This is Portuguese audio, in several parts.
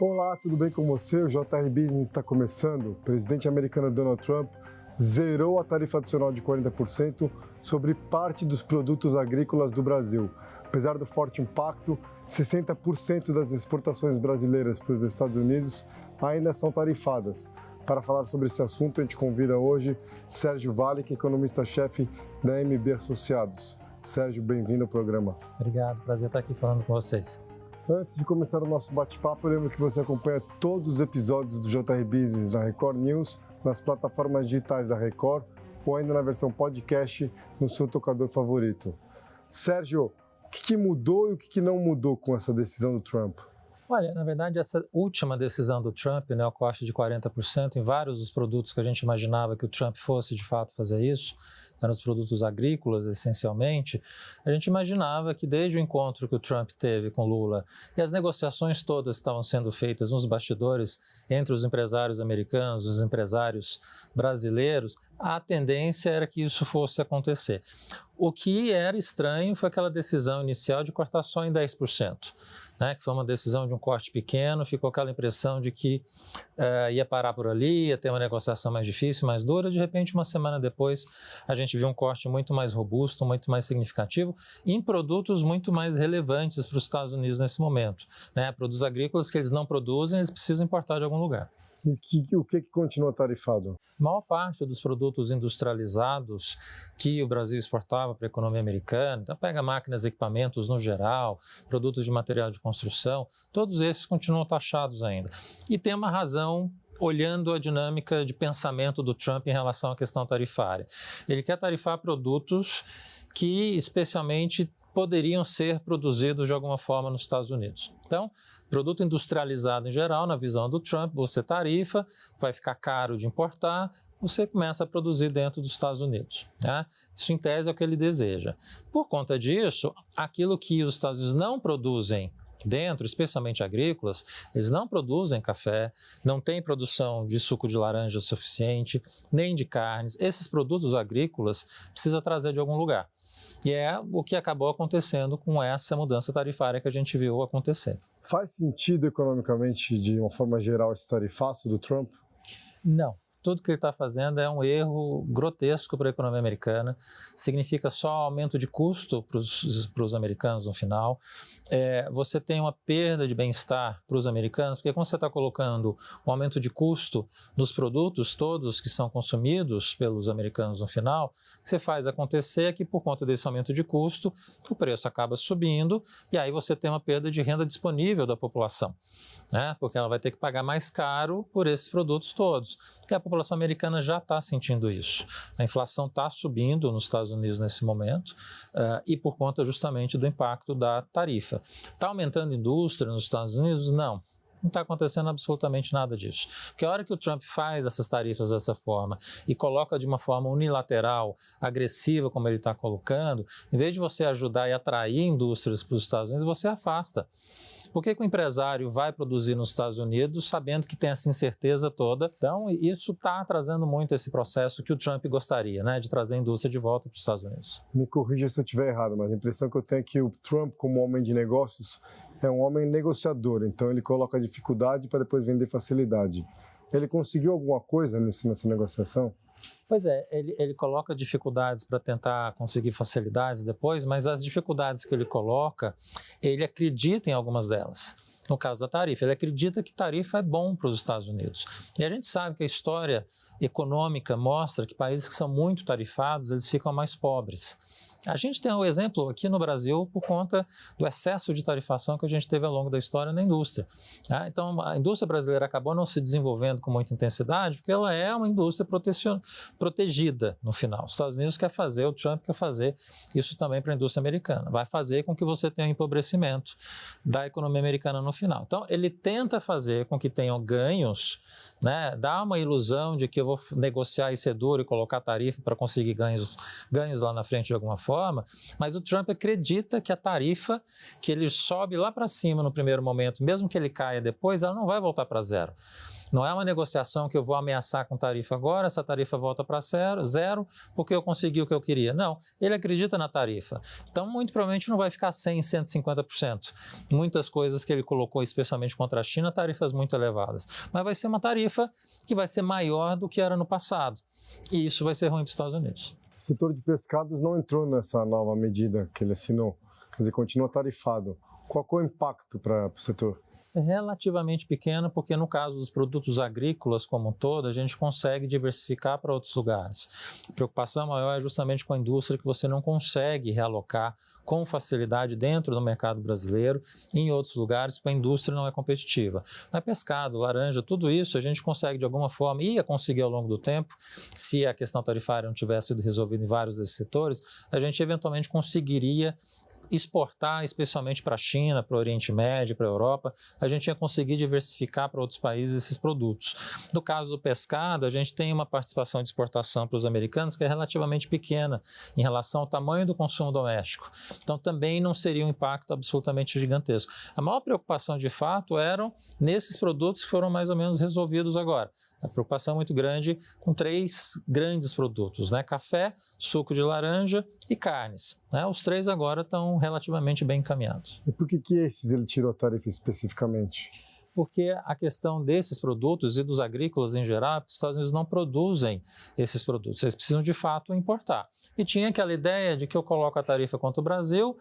Olá, tudo bem com você? O JR Business está começando. O presidente americano Donald Trump zerou a tarifa adicional de 40% sobre parte dos produtos agrícolas do Brasil. Apesar do forte impacto, 60% das exportações brasileiras para os Estados Unidos ainda são tarifadas. Para falar sobre esse assunto, a gente convida hoje Sérgio Vale, que é economista-chefe da MB Associados. Sérgio, bem-vindo ao programa. Obrigado, prazer estar aqui falando com vocês. Antes de começar o nosso bate-papo, eu lembro que você acompanha todos os episódios do JR Business na Record News, nas plataformas digitais da Record ou ainda na versão podcast no seu tocador favorito. Sérgio, o que mudou e o que não mudou com essa decisão do Trump? Olha, na verdade, essa última decisão do Trump, o corte de 40% em vários dos produtos que a gente imaginava que o Trump fosse de fato fazer isso, eram os produtos agrícolas essencialmente, a gente imaginava que desde o encontro que o Trump teve com Lula e as negociações todas que estavam sendo feitas nos bastidores entre os empresários americanos e os empresários brasileiros, a tendência era que isso fosse acontecer. O que era estranho foi aquela decisão inicial de cortar só em 10%. Que foi uma decisão de um corte pequeno, ficou aquela impressão de que ia parar por ali, ia ter uma negociação mais difícil, mais dura. De repente, uma semana depois, a gente viu um corte muito mais robusto, muito mais significativo, em produtos muito mais relevantes para os Estados Unidos nesse momento. Produtos agrícolas que eles não produzem, eles precisam importar de algum lugar. E o que continua tarifado? A maior parte dos produtos industrializados que o Brasil exportava para a economia americana, então pega máquinas e equipamentos no geral, produtos de material de construção, todos esses continuam taxados ainda. E tem uma razão olhando a dinâmica de pensamento do Trump em relação à questão tarifária. Ele quer tarifar produtos que especialmente poderiam ser produzidos de alguma forma nos Estados Unidos. Então, produto industrializado em geral, na visão do Trump, você tarifa, vai ficar caro de importar, você começa a produzir dentro dos Estados Unidos. Isso, em tese, é o que ele deseja. Por conta disso, aquilo que os Estados Unidos não produzem dentro, especialmente agrícolas, eles não produzem café, não tem produção de suco de laranja suficiente, nem de carnes. Esses produtos agrícolas precisa trazer de algum lugar. E é o que acabou acontecendo com essa mudança tarifária que a gente viu acontecer. Faz sentido economicamente, de uma forma geral, esse tarifaço do Trump? Não. Tudo que ele está fazendo é um erro grotesco para a economia americana, significa só aumento de custo para os americanos no final. Você tem uma perda de bem-estar para os americanos, porque quando você está colocando um aumento de custo nos produtos todos que são consumidos pelos americanos no final, você faz acontecer que por conta desse aumento de custo, o preço acaba subindo e aí você tem uma perda de renda disponível da população, porque ela vai ter que pagar mais caro por esses produtos todos. E a população americana já está sentindo isso. A inflação está subindo nos Estados Unidos nesse momento e por conta justamente do impacto da tarifa. Está aumentando a indústria nos Estados Unidos? Não. Não está acontecendo absolutamente nada disso. Porque a hora que o Trump faz essas tarifas dessa forma e coloca de uma forma unilateral, agressiva, como ele está colocando, em vez de você ajudar e atrair indústrias para os Estados Unidos, você afasta. Por que o empresário vai produzir nos Estados Unidos sabendo que tem essa incerteza toda? Então, isso está atrasando muito esse processo que o Trump gostaria, de trazer a indústria de volta para os Estados Unidos. Me corrija se eu estiver errado, mas a impressão que eu tenho é que o Trump, como homem de negócios, é um homem negociador, então ele coloca dificuldade para depois vender facilidade. Ele conseguiu alguma coisa nessa negociação? Pois é, ele coloca dificuldades para tentar conseguir facilidades depois, mas as dificuldades que ele coloca, ele acredita em algumas delas. No caso da tarifa, ele acredita que tarifa é bom para os Estados Unidos. E a gente sabe que a história econômica mostra que países que são muito tarifados, eles ficam mais pobres. A gente tem um exemplo aqui no Brasil por conta do excesso de tarifação que a gente teve ao longo da história na indústria. Então, a indústria brasileira acabou não se desenvolvendo com muita intensidade porque ela é uma indústria protegida no final. Os Estados Unidos quer fazer, o Trump quer fazer isso também para a indústria americana. Vai fazer com que você tenha um empobrecimento da economia americana no final. Então, ele tenta fazer com que tenham ganhos, dá uma ilusão de que eu vou negociar e ser duro e colocar tarifa para conseguir ganhos lá na frente de alguma forma. forma, mas o Trump acredita que a tarifa, que ele sobe lá para cima no primeiro momento, mesmo que ele caia depois, ela não vai voltar para zero. Não é uma negociação que eu vou ameaçar com tarifa agora, essa tarifa volta para zero, porque eu consegui o que eu queria. Não, ele acredita na tarifa. Então, muito provavelmente não vai ficar 100%, 150%. Muitas coisas que ele colocou, especialmente contra a China, tarifas muito elevadas. Mas vai ser uma tarifa que vai ser maior do que era no passado. E isso vai ser ruim para os Estados Unidos. O setor de pescados não entrou nessa nova medida que ele assinou, quer dizer, continua tarifado. Qual é o impacto para o setor? É relativamente pequeno, porque no caso dos produtos agrícolas como um todo, a gente consegue diversificar para outros lugares. A preocupação maior é justamente com a indústria, que você não consegue realocar com facilidade dentro do mercado brasileiro e em outros lugares, porque a indústria não é competitiva. Na pescado, laranja, tudo isso a gente consegue de alguma forma, ia conseguir ao longo do tempo, se a questão tarifária não tivesse sido resolvida em vários desses setores, a gente eventualmente conseguiria exportar, especialmente para a China, para o Oriente Médio, para a Europa, a gente ia conseguir diversificar para outros países esses produtos. No caso do pescado, a gente tem uma participação de exportação para os americanos que é relativamente pequena em relação ao tamanho do consumo doméstico. Então, também não seria um impacto absolutamente gigantesco. A maior preocupação, de fato, eram nesses produtos que foram mais ou menos resolvidos agora. A preocupação é muito grande com 3 grandes produtos, né? Café, suco de laranja e carnes. Né? Os 3 agora estão relativamente bem encaminhados. E por que esses ele tirou a tarifa especificamente? Porque a questão desses produtos e dos agrícolas em geral, porque os Estados Unidos não produzem esses produtos, eles precisam de fato importar. E tinha aquela ideia de que eu coloco a tarifa contra o Brasil,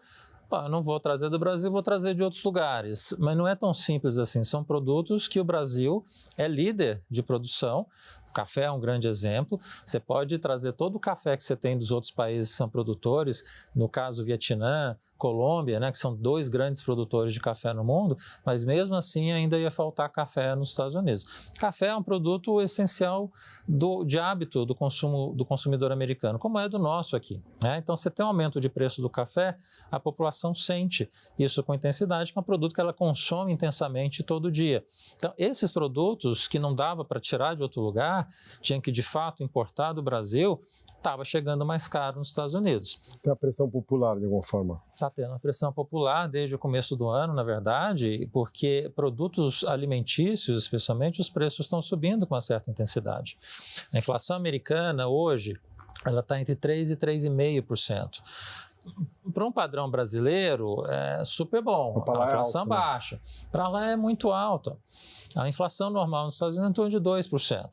eu não vou trazer do Brasil, vou trazer de outros lugares. Mas não é tão simples assim. São produtos que o Brasil é líder de produção. O café é um grande exemplo. Você pode trazer todo o café que você tem dos outros países que são produtores, no caso Vietnã, Colômbia, né, que são 2 grandes produtores de café no mundo, mas mesmo assim ainda ia faltar café nos Estados Unidos. Café é um produto essencial de hábito do consumidor americano, como é do nosso aqui. Né? Então, você tem um aumento de preço do café, a população sente isso com intensidade, que é um produto que ela consome intensamente todo dia. Então, esses produtos que não dava para tirar de outro lugar, tinha que de fato importar do Brasil, estava chegando mais caro nos Estados Unidos. Tem a pressão popular, de alguma forma? Está tendo uma pressão popular desde o começo do ano, na verdade, porque produtos alimentícios, especialmente, os preços estão subindo com uma certa intensidade. A inflação americana hoje, ela está entre 3% e 3,5%. Para um padrão brasileiro, é super bom. A inflação é baixa. Para lá é muito alta. A inflação normal nos Estados Unidos é em torno de 2%.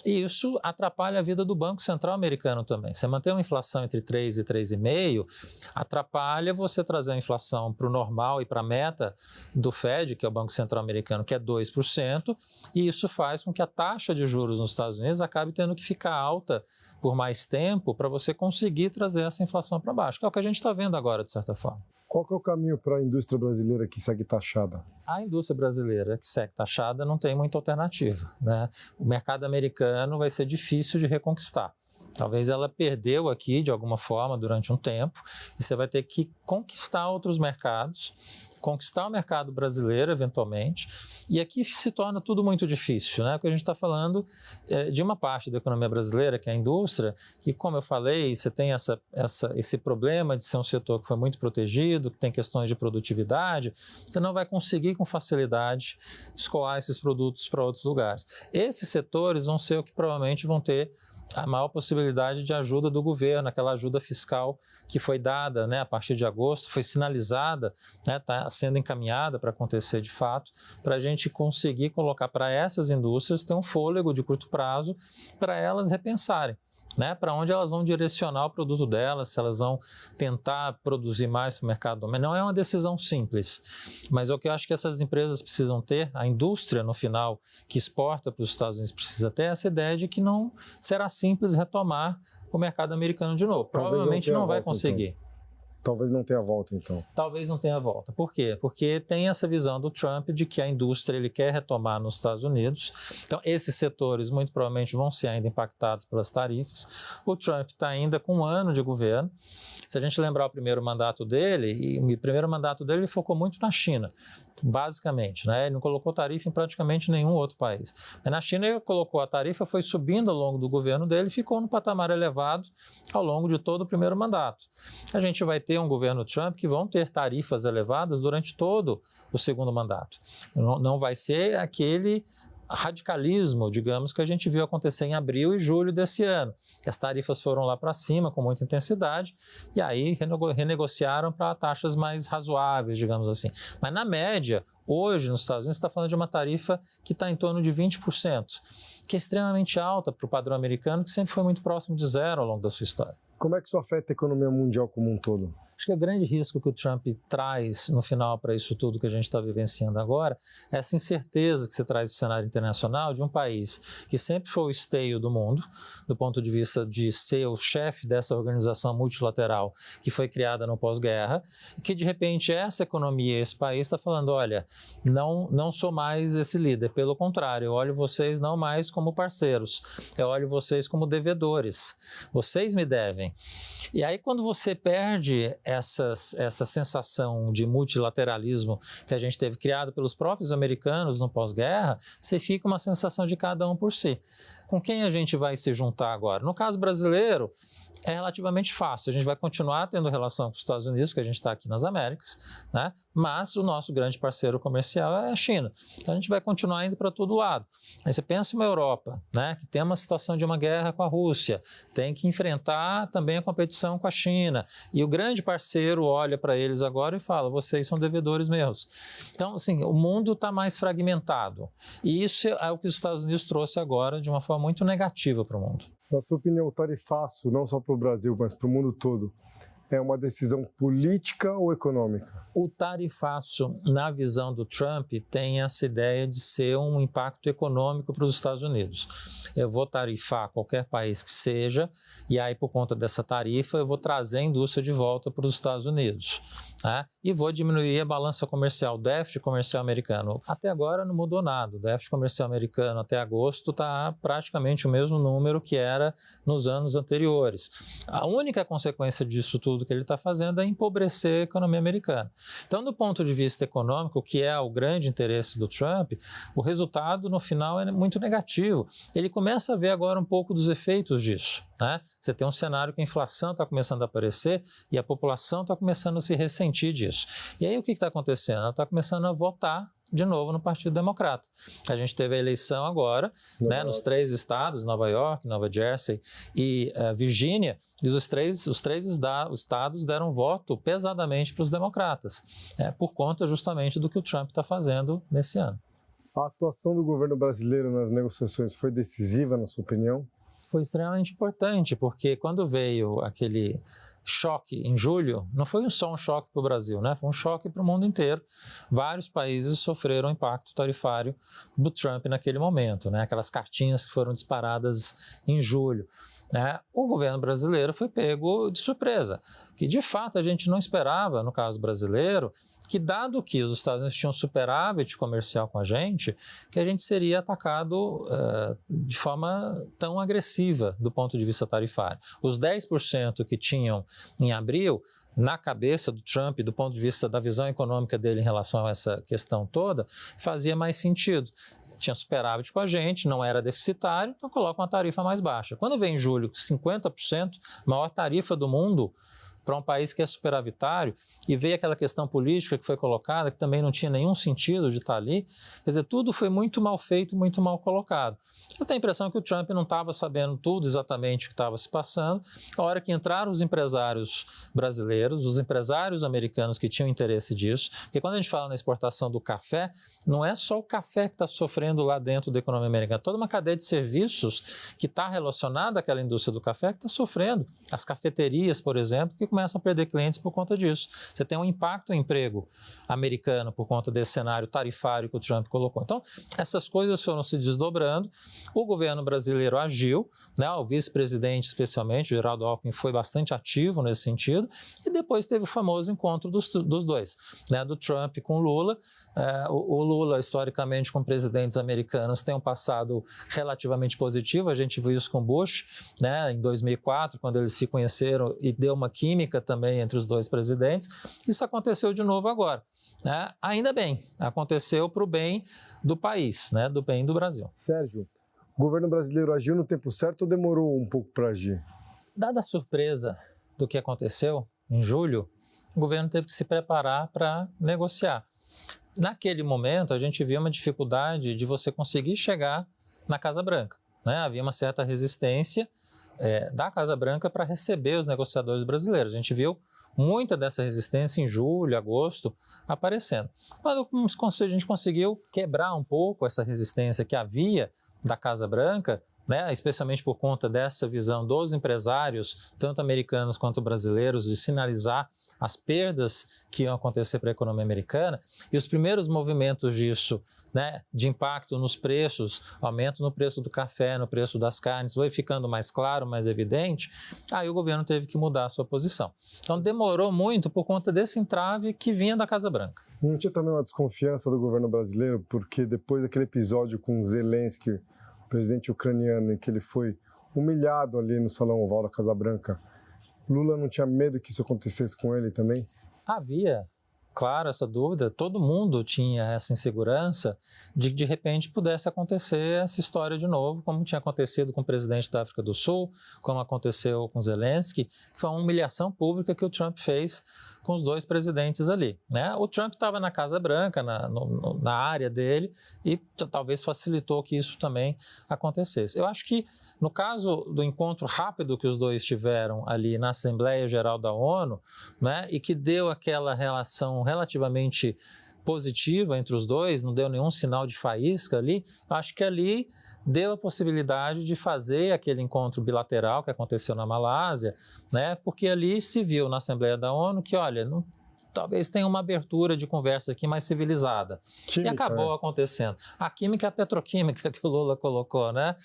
E isso atrapalha a vida do Banco Central americano também. Você manter uma inflação entre 3% e 3,5% atrapalha você trazer a inflação para o normal e para a meta do Fed, que é o Banco Central americano, que é 2%, e isso faz com que a taxa de juros nos Estados Unidos acabe tendo que ficar alta por mais tempo para você conseguir trazer essa inflação para baixo, que é o que a gente está vendo agora, de certa forma. Qual que é o caminho para a indústria brasileira que segue taxada? A indústria brasileira que segue taxada não tem muita alternativa. Né? O mercado americano vai ser difícil de reconquistar. Talvez ela perdeu aqui de alguma forma durante um tempo e você vai ter que conquistar outros mercados, conquistar o mercado brasileiro eventualmente, e aqui se torna tudo muito difícil, né? Porque a gente está falando de uma parte da economia brasileira, que é a indústria, que, como eu falei, você tem esse problema de ser um setor que foi muito protegido, que tem questões de produtividade, você não vai conseguir com facilidade escoar esses produtos para outros lugares. Esses setores vão ser o que provavelmente vão ter a maior possibilidade de ajuda do governo, aquela ajuda fiscal que foi dada, né, a partir de agosto, foi sinalizada, está sendo encaminhada para acontecer de fato, para a gente conseguir colocar para essas indústrias ter um fôlego de curto prazo para elas repensarem. Né, para onde elas vão direcionar o produto delas, se elas vão tentar produzir mais para o mercado doméstico. Não é uma decisão simples, mas o que eu acho que essas empresas precisam ter, a indústria no final que exporta para os Estados Unidos precisa ter essa ideia de que não será simples retomar o mercado americano de novo. Provavelmente não vai conseguir. Então. Talvez não tenha volta, então. Talvez não tenha volta. Por quê? Porque tem essa visão do Trump de que a indústria ele quer retomar nos Estados Unidos. Então, esses setores muito provavelmente vão ser ainda impactados pelas tarifas. O Trump está ainda com 1 ano de governo. Se a gente lembrar o primeiro mandato dele, ele focou muito na China, basicamente, né? Ele não colocou tarifa em praticamente nenhum outro país. Mas na China ele colocou a tarifa, foi subindo ao longo do governo dele e ficou no patamar elevado ao longo de todo o primeiro mandato. A gente vai ter um governo Trump que vão ter tarifas elevadas durante todo o segundo mandato. Não vai ser aquele radicalismo, digamos, que a gente viu acontecer em abril e julho desse ano. As tarifas foram lá para cima com muita intensidade e aí renegociaram para taxas mais razoáveis, digamos assim. Mas na média, hoje nos Estados Unidos, está falando de uma tarifa que está em torno de 20%, que é extremamente alta para o padrão americano, que sempre foi muito próximo de zero ao longo da sua história. Como é que isso afeta a economia mundial como um todo? Acho que o grande risco que o Trump traz no final para isso tudo que a gente está vivenciando agora é essa incerteza que você traz para o cenário internacional de um país que sempre foi o esteio do mundo, do ponto de vista de ser o chefe dessa organização multilateral que foi criada no pós-guerra, e que de repente essa economia, esse país está falando, olha, não sou mais esse líder, pelo contrário, eu olho vocês não mais como parceiros, eu olho vocês como devedores, vocês me devem. E aí quando você perde essa sensação de multilateralismo que a gente teve criado pelos próprios americanos no pós-guerra, você fica uma sensação de cada um por si. Com quem a gente vai se juntar agora? No caso brasileiro, é relativamente fácil. A gente vai continuar tendo relação com os Estados Unidos, porque a gente está aqui nas Américas, né? Mas o nosso grande parceiro comercial é a China. Então a gente vai continuar indo para todo lado. Aí você pensa em uma Europa, né, que tem uma situação de uma guerra com a Rússia, tem que enfrentar também a competição com a China. E o grande parceiro olha para eles agora e fala, vocês são devedores meus. Então, assim, o mundo está mais fragmentado. E isso é o que os Estados Unidos trouxe agora de uma forma muito negativa para o mundo. Na sua opinião, o tarifaço, não só para o Brasil, mas para o mundo todo, é uma decisão política ou econômica? O tarifaço, na visão do Trump, tem essa ideia de ser um impacto econômico para os Estados Unidos. Eu vou tarifar qualquer país que seja, e aí, por conta dessa tarifa, eu vou trazer a indústria de volta para os Estados Unidos. Né? E vou diminuir a balança comercial, o déficit comercial americano. Até agora não mudou nada. O déficit comercial americano até agosto está praticamente o mesmo número que era nos anos anteriores. A única consequência disso tudo que ele está fazendo é empobrecer a economia americana. Então, do ponto de vista econômico, que é o grande interesse do Trump, o resultado no final é muito negativo. Ele começa a ver agora um pouco dos efeitos disso. Né? Você tem um cenário que a inflação está começando a aparecer e a população está começando a se ressentir disso. E aí o que está acontecendo? Ela está começando a votar de novo no Partido Democrata. A gente teve a eleição agora, né, nos 3 estados, Nova York, Nova Jersey e Virgínia, e os três estados deram voto pesadamente para os democratas, por conta justamente do que o Trump está fazendo nesse ano. A atuação do governo brasileiro nas negociações foi decisiva, na sua opinião? Foi extremamente importante, porque quando veio aquele choque em julho, não foi só um choque para o Brasil, né? Foi um choque para o mundo inteiro. Vários países sofreram o impacto tarifário do Trump naquele momento, né? Aquelas cartinhas que foram disparadas em julho. Né? O governo brasileiro foi pego de surpresa, que de fato a gente não esperava, no caso brasileiro, que dado que os Estados Unidos tinham superávit comercial com a gente, que a gente seria atacado de forma tão agressiva do ponto de vista tarifário. Os 10% que tinham em abril, na cabeça do Trump, do ponto de vista da visão econômica dele em relação a essa questão toda, fazia mais sentido. Tinha superávit com a gente, não era deficitário, então coloca uma tarifa mais baixa. Quando vem em julho, 50%, maior tarifa do mundo, para um país que é superavitário, e veio aquela questão política que foi colocada, que também não tinha nenhum sentido de estar ali, quer dizer, tudo foi muito mal feito, muito mal colocado. Eu tenho a impressão que o Trump não estava sabendo tudo exatamente o que estava se passando. A hora que entraram os empresários brasileiros, os empresários americanos que tinham interesse disso, porque quando a gente fala na exportação do café, não é só o café que está sofrendo lá dentro da economia americana, toda uma cadeia de serviços que está relacionada àquela indústria do café que está sofrendo. As cafeterias, por exemplo, que começam a perder clientes por conta disso. Você tem um impacto no emprego americano por conta desse cenário tarifário que o Trump colocou. Então, essas coisas foram se desdobrando. O governo brasileiro agiu, né? O vice-presidente, especialmente, o Geraldo Alckmin, foi bastante ativo nesse sentido, e depois teve o famoso encontro dos dois, né? Do Trump com o Lula. O Lula, historicamente, com presidentes americanos, tem um passado relativamente positivo. A gente viu isso com Bush, né, em 2004, quando eles se conheceram e deu uma química também entre os dois presidentes. Isso aconteceu de novo agora, né? Ainda bem, aconteceu para o bem do país, né, do bem do Brasil. Sérgio, o governo brasileiro agiu no tempo certo ou demorou um pouco para agir? Dada a surpresa do que aconteceu em julho, o governo teve que se preparar para negociar. Naquele momento, a gente viu uma dificuldade de você conseguir chegar na Casa Branca, né? Havia uma certa resistência da Casa Branca para receber os negociadores brasileiros. A gente viu muita dessa resistência em julho, agosto, aparecendo. Mas a gente conseguiu quebrar um pouco essa resistência que havia da Casa Branca, né, especialmente por conta dessa visão dos empresários, tanto americanos quanto brasileiros, de sinalizar as perdas que iam acontecer para a economia americana. E os primeiros movimentos disso, né, de impacto nos preços, aumento no preço do café, no preço das carnes, foi ficando mais claro, mais evidente, aí o governo teve que mudar a sua posição. Então demorou muito por conta desse entrave que vinha da Casa Branca. Não tinha também uma desconfiança do governo brasileiro, porque depois daquele episódio com Zelensky, o presidente ucraniano, em que ele foi humilhado ali no Salão Oval da Casa Branca, Lula não tinha medo que isso acontecesse com ele também? Havia, claro, essa dúvida. Todo mundo tinha essa insegurança de repente pudesse acontecer essa história de novo, como tinha acontecido com o presidente da África do Sul, como aconteceu com Zelensky, que foi uma humilhação pública que o Trump fez com os dois presidentes ali, né? O Trump estava na Casa Branca, na área dele, e talvez facilitou que isso também acontecesse. Eu acho que no caso do encontro rápido que os dois tiveram ali na Assembleia Geral da ONU, né, e que deu aquela relação relativamente positiva entre os dois, não deu nenhum sinal de faísca ali, acho que ali deu a possibilidade de fazer aquele encontro bilateral que aconteceu na Malásia, né, porque ali se viu na Assembleia da ONU que, olha, talvez tenha uma abertura de conversa aqui mais civilizada. Química, e acabou acontecendo. A química é a petroquímica que o Lula colocou, né?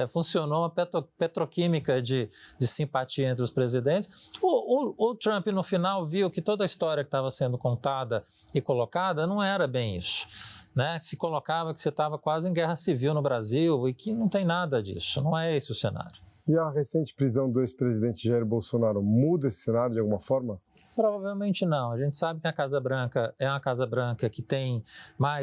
Funcionou uma petroquímica de simpatia entre os presidentes. O Trump, no final, viu que toda a história que estava sendo contada e colocada não era bem isso, né? Que se colocava que você estava quase em guerra civil no Brasil e que não tem nada disso, não é esse o cenário. E a recente prisão do ex-presidente Jair Bolsonaro muda esse cenário de alguma forma? Provavelmente não. A gente sabe que a Casa Branca é uma Casa Branca que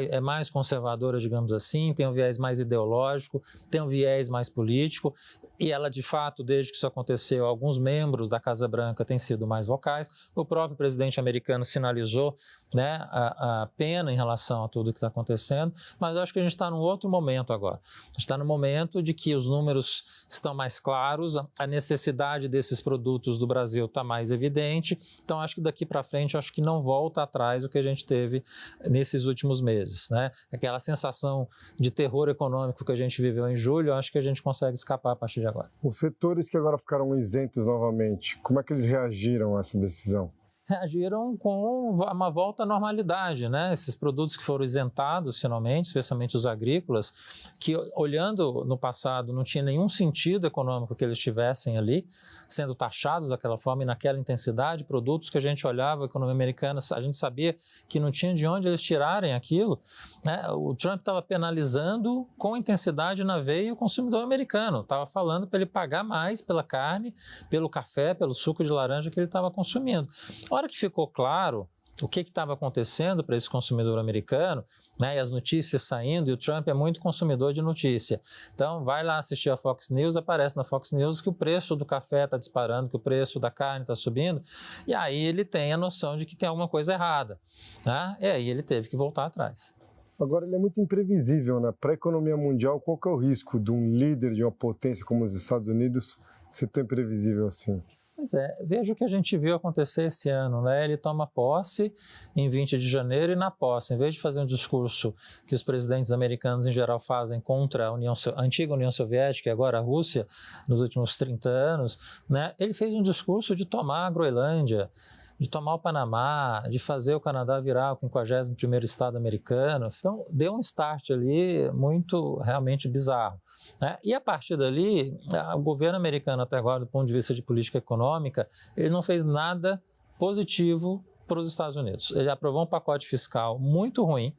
é mais conservadora, digamos assim, tem um viés mais ideológico, tem um viés mais político, e ela, de fato, desde que isso aconteceu, alguns membros da Casa Branca têm sido mais vocais. O próprio presidente americano sinalizou, né, a pena em relação a tudo que está acontecendo, mas eu acho que a gente está num outro momento agora. A gente está no momento de que os números estão mais claros, a necessidade desses produtos do Brasil está mais evidente, então acho que daqui para frente, acho que não volta atrás o que a gente teve nesses últimos meses, né? Aquela sensação de terror econômico que a gente viveu em julho, acho que a gente consegue escapar a partir de agora. Os setores que agora ficaram isentos novamente, como é que eles reagiram a essa decisão? Reagiram com uma volta à normalidade, né? Esses produtos que foram isentados finalmente, especialmente os agrícolas, que olhando no passado não tinha nenhum sentido econômico que eles estivessem ali, sendo taxados daquela forma e naquela intensidade, produtos que a gente olhava, a economia americana, a gente sabia que não tinha de onde eles tirarem aquilo, né? O Trump estava penalizando com intensidade na veia o consumidor americano, estava falando para ele pagar mais pela carne, pelo café, pelo suco de laranja que ele estava consumindo. A hora que ficou claro o que estava acontecendo para esse consumidor americano, né, e as notícias saindo, e o Trump é muito consumidor de notícia. Então, vai lá assistir a Fox News, aparece na Fox News que o preço do café está disparando, que o preço da carne está subindo, e aí ele tem a noção de que tem alguma coisa errada, né? E aí ele teve que voltar atrás. Agora, ele é muito imprevisível, né? Para a economia mundial, qual que é o risco de um líder de uma potência como os Estados Unidos ser tão imprevisível assim? Pois é, veja o que a gente viu acontecer esse ano, né? Ele toma posse em 20 de janeiro e na posse, em vez de fazer um discurso que os presidentes americanos em geral fazem contra a antiga União Soviética e agora a Rússia nos últimos 30 anos, né? Ele fez um discurso de tomar a Groenlândia, de tomar o Panamá, de fazer o Canadá virar o 51º estado americano. Então, deu um start ali muito, realmente bizarro, né? E a partir dali, o governo americano até agora, do ponto de vista de política econômica, ele não fez nada positivo para os Estados Unidos. Ele aprovou um pacote fiscal muito ruim,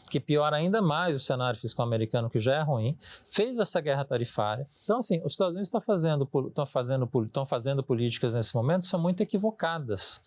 que piora ainda mais o cenário fiscal americano, que já é ruim, fez essa guerra tarifária. Então, assim, os Estados Unidos estão fazendo políticas nesse momento são muito equivocadas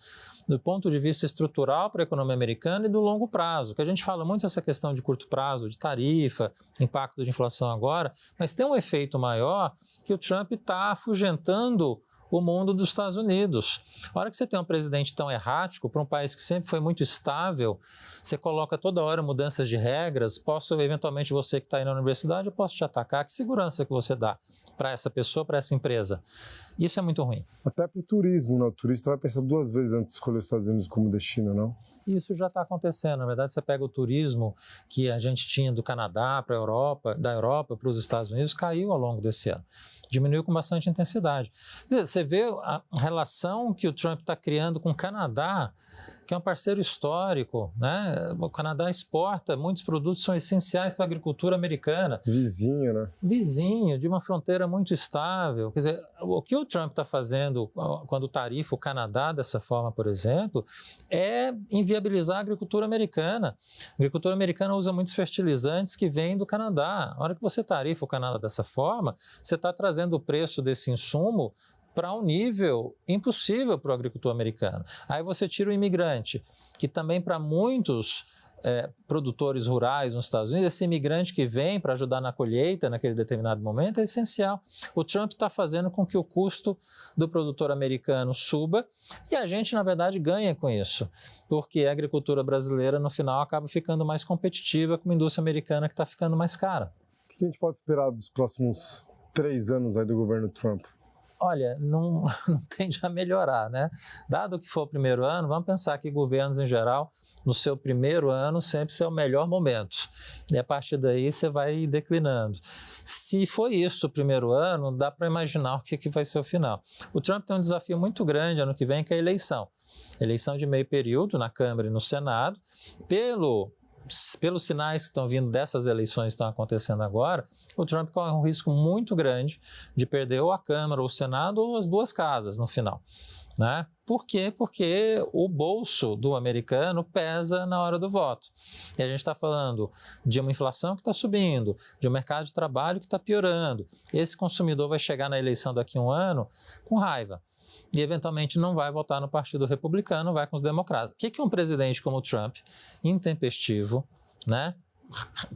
do ponto de vista estrutural para a economia americana e do longo prazo, que a gente fala muito essa questão de curto prazo, de tarifa, impacto de inflação agora, mas tem um efeito maior que o Trump está afugentando o mundo dos Estados Unidos. A hora que você tem um presidente tão errático, para um país que sempre foi muito estável, você coloca toda hora mudanças de regras, eventualmente você que está aí na universidade, eu posso te atacar, que segurança que você dá para essa pessoa, para essa empresa? Isso é muito ruim. Até para o turismo, né? O turista vai pensar 2 vezes antes de escolher os Estados Unidos como destino, não? Isso já está acontecendo. Na verdade, você pega o turismo que a gente tinha do Canadá para a Europa, da Europa para os Estados Unidos, caiu ao longo desse ano. Diminuiu com bastante intensidade. Você vê a relação que o Trump está criando com o Canadá, que é um parceiro histórico, né? O Canadá exporta, muitos produtos são essenciais para a agricultura americana. Vizinho, né? Vizinho, de uma fronteira muito estável. Quer dizer, o que o Trump está fazendo quando tarifa o Canadá dessa forma, por exemplo, é inviabilizar a agricultura americana. A agricultura americana usa muitos fertilizantes que vêm do Canadá. A hora que você tarifa o Canadá dessa forma, você está trazendo o preço desse insumo para um nível impossível para o agricultor americano. Aí você tira o imigrante, que também para muitos produtores rurais nos Estados Unidos, esse imigrante que vem para ajudar na colheita naquele determinado momento é essencial. O Trump está fazendo com que o custo do produtor americano suba e a gente, na verdade, ganha com isso, porque a agricultura brasileira, no final, acaba ficando mais competitiva com a indústria americana que está ficando mais cara. O que a gente pode esperar dos próximos 3 anos aí do governo Trump? Olha, não tende a melhorar, né? Dado que for o primeiro ano, vamos pensar que governos em geral, no seu primeiro ano, sempre é o melhor momento. E a partir daí você vai declinando. Se foi isso o primeiro ano, dá para imaginar o que vai ser o final. O Trump tem um desafio muito grande ano que vem, que é a eleição. Eleição de meio período na Câmara e no Senado. Pelos sinais que estão vindo dessas eleições que estão acontecendo agora, o Trump corre um risco muito grande de perder ou a Câmara ou o Senado ou as 2 casas no final, né? Por quê? Porque o bolso do americano pesa na hora do voto. E a gente está falando de uma inflação que está subindo, de um mercado de trabalho que está piorando. Esse consumidor vai chegar na eleição daqui a um ano com raiva. E, eventualmente, não vai votar no Partido Republicano, vai com os democratas. O que um presidente como o Trump, intempestivo, né,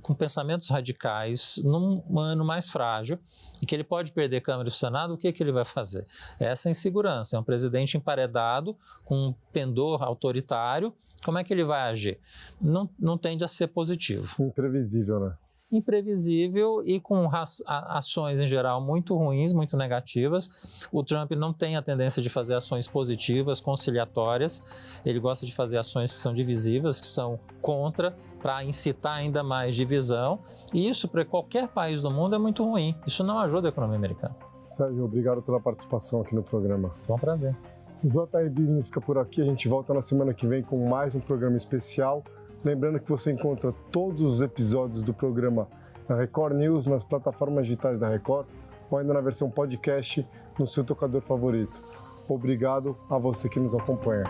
com pensamentos radicais, num ano mais frágil, e que ele pode perder Câmara e Senado, o que ele vai fazer? Essa insegurança. É um presidente emparedado, com um pendor autoritário. Como é que ele vai agir? Não tende a ser positivo. Imprevisível, né? Imprevisível e com ações em geral muito ruins, muito negativas. O Trump não tem a tendência de fazer ações positivas, conciliatórias. Ele gosta de fazer ações que são divisivas, que são contra, para incitar ainda mais divisão. E isso, para qualquer país do mundo, é muito ruim. Isso não ajuda a economia americana. Sérgio, obrigado pela participação aqui no programa. Foi um prazer. O JR Business fica por aqui. A gente volta na semana que vem com mais um programa especial. Lembrando que você encontra todos os episódios do programa da Record News nas plataformas digitais da Record ou ainda na versão podcast no seu tocador favorito. Obrigado a você que nos acompanha.